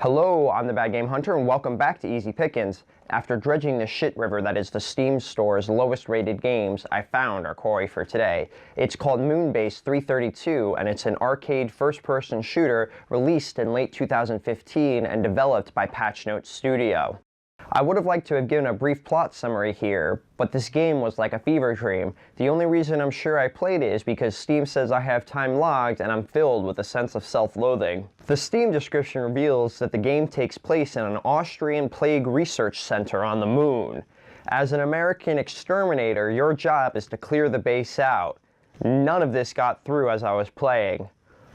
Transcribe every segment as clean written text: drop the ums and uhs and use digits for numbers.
Hello, I'm the Bad Game Hunter, and welcome back to Easy Pickins. After dredging the shit river that is the Steam Store's lowest rated games, I found our quarry for today. It's called Moonbase 332, and it's an arcade first-person shooter released in late 2015 and developed by Patchnote Studio. I would have liked to have given a brief plot summary here, but this game was like a fever dream. The only reason I'm sure I played it is because Steam says I have time logged and I'm filled with a sense of self-loathing. The Steam description reveals that the game takes place in an Austrian plague research center on the moon. As an American exterminator, your job is to clear the base out. None of this got through as I was playing.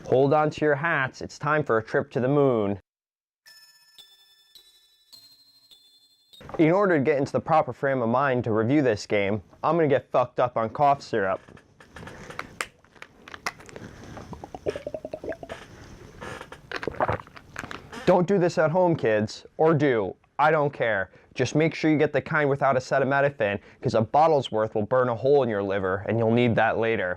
Hold on to your hats, it's time for a trip to the moon. In order to get into the proper frame of mind to review this game, I'm gonna get fucked up on cough syrup. Don't do this at home, kids. Or do. I don't care. Just make sure you get the kind without acetaminophen, because a bottle's worth will burn a hole in your liver, and you'll need that later.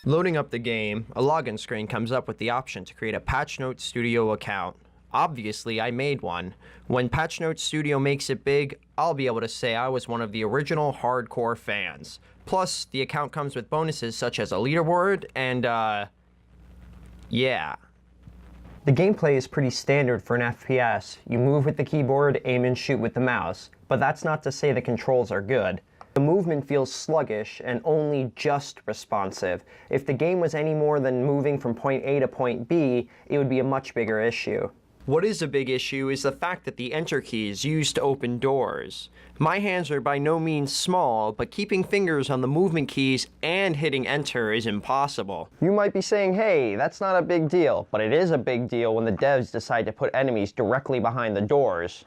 Loading up the game, a login screen comes up with the option to create a Patchnote Studio account. Obviously, I made one. When Patchnote Studio makes it big, I'll be able to say I was one of the original hardcore fans. Plus, the account comes with bonuses such as a leaderboard and, yeah. The gameplay is pretty standard for an FPS. You move with the keyboard, aim and shoot with the mouse. But that's not to say the controls are good. The movement feels sluggish and only just responsive. If the game was any more than moving from point A to point B, it would be a much bigger issue. What is a big issue is the fact that the enter key is used to open doors. My hands are by no means small, but keeping fingers on the movement keys and hitting enter is impossible. You might be saying, hey, that's not a big deal, but it is a big deal when the devs decide to put enemies directly behind the doors.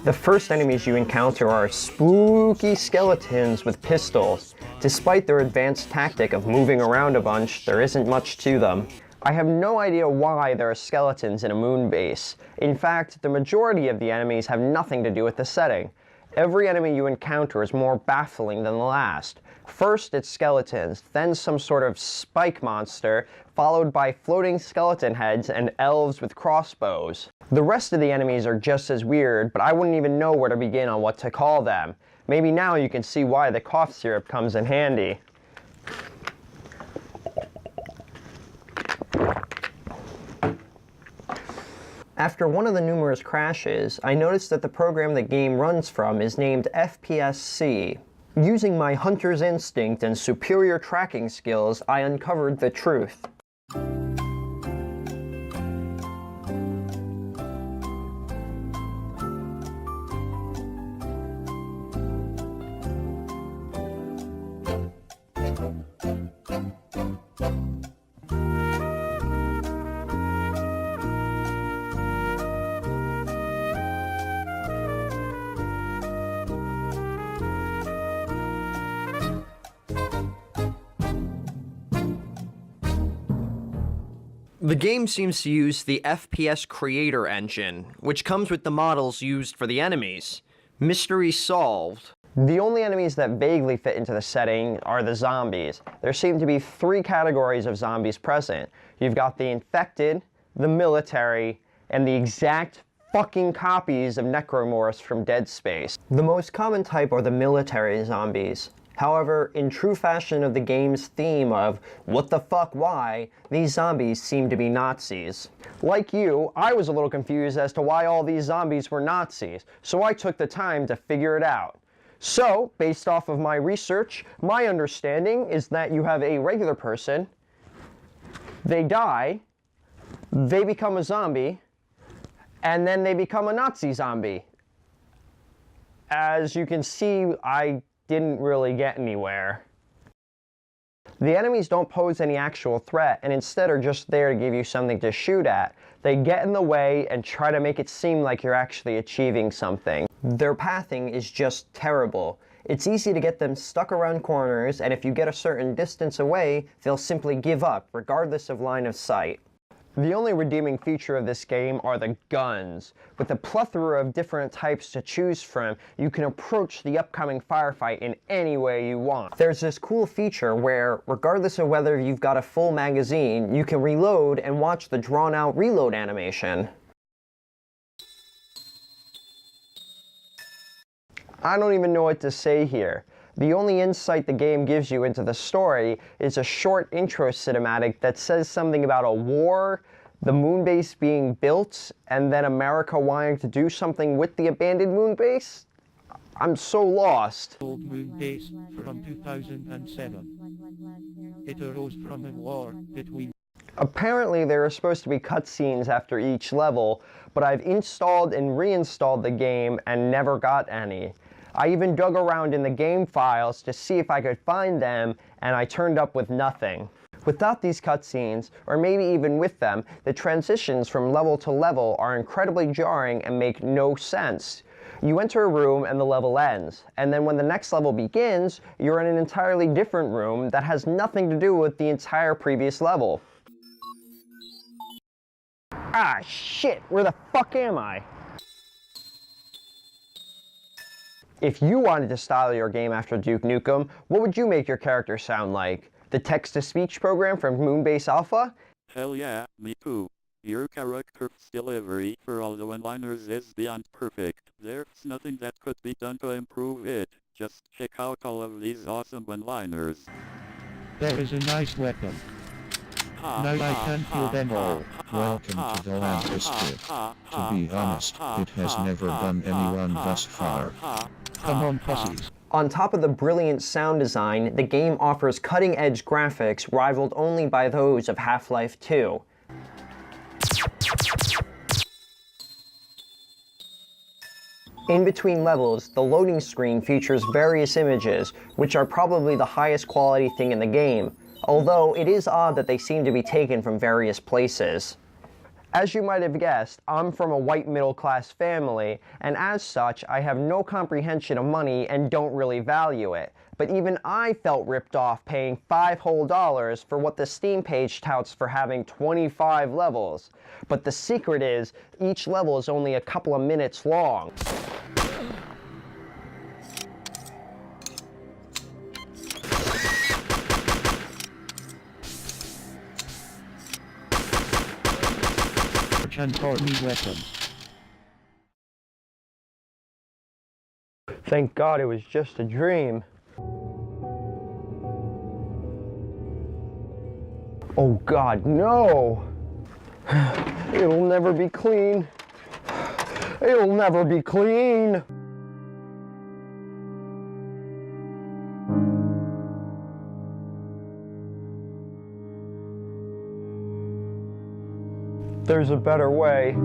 The first enemies you encounter are spooky skeletons with pistols. Despite their advanced tactic of moving around a bunch, there isn't much to them. I have no idea why there are skeletons in a moon base. In fact, the majority of the enemies have nothing to do with the setting. Every enemy you encounter is more baffling than the last. First it's skeletons, then some sort of spike monster, followed by floating skeleton heads and elves with crossbows. The rest of the enemies are just as weird, but I wouldn't even know where to begin on what to call them. Maybe now you can see why the cough syrup comes in handy. After one of the numerous crashes, I noticed that the program the game runs from is named FPS-C. Using my hunter's instinct and superior tracking skills, I uncovered the truth. The game seems to use the FPS Creator engine, which comes with the models used for the enemies. Mystery solved. The only enemies that vaguely fit into the setting are the zombies. There seem to be three categories of zombies present. You've got the infected, the military, and the exact fucking copies of necromorphs from Dead Space. The most common type are the military zombies. However, in true fashion of the game's theme of, what the fuck, why, these zombies seem to be Nazis. Like you, I was a little confused as to why all these zombies were Nazis, so I took the time to figure it out. So, based off of my research, my understanding is that you have a regular person, they die, they become a zombie, and then they become a Nazi zombie. As you can see, I didn't really get anywhere. The enemies don't pose any actual threat and instead are just there to give you something to shoot at. They get in the way and try to make it seem like you're actually achieving something. Their pathing is just terrible. It's easy to get them stuck around corners, and if you get a certain distance away, they'll simply give up, regardless of line of sight. The only redeeming feature of this game are the guns. With a plethora of different types to choose from, you can approach the upcoming firefight in any way you want. There's this cool feature where, regardless of whether you've got a full magazine, you can reload and watch the drawn-out reload animation. I don't even know what to say here. The only insight the game gives you into the story is a short intro cinematic that says something about a war, the Moonbase being built, and then America wanting to do something with the abandoned Moonbase? I'm so lost. Old Moonbase from 2007. It arose from a war between... Apparently there are supposed to be cutscenes after each level, but I've installed and reinstalled the game and never got any. I even dug around in the game files to see if I could find them, and I turned up with nothing. Without these cutscenes, or maybe even with them, the transitions from level to level are incredibly jarring and make no sense. You enter a room and the level ends, and then when the next level begins, you're in an entirely different room that has nothing to do with the entire previous level. Ah, shit! Where the fuck am I? If you wanted to style your game after Duke Nukem, what would you make your character sound like? The text-to-speech program from Moonbase Alpha? Hell yeah, me too. Your character's delivery for all the one-liners is beyond perfect. There's nothing that could be done to improve it. Just check out all of these awesome one-liners. There is a nice weapon. Now I can feel them all. Welcome to the land district. To be honest, it has never done anyone thus far. Come on, pussies. On top of the brilliant sound design, the game offers cutting-edge graphics rivaled only by those of Half-Life 2. In between levels, the loading screen features various images, which are probably the highest quality thing in the game, although it is odd that they seem to be taken from various places. As you might have guessed, I'm from a white middle-class family, and as such, I have no comprehension of money and don't really value it. But even I felt ripped off paying $5 whole for what the Steam page touts for having 25 levels. But the secret is, each level is only a couple of minutes long. And for me weapon. Thank God it was just a dream. Oh God, no! It'll never be clean. It'll never be clean! There's a better way.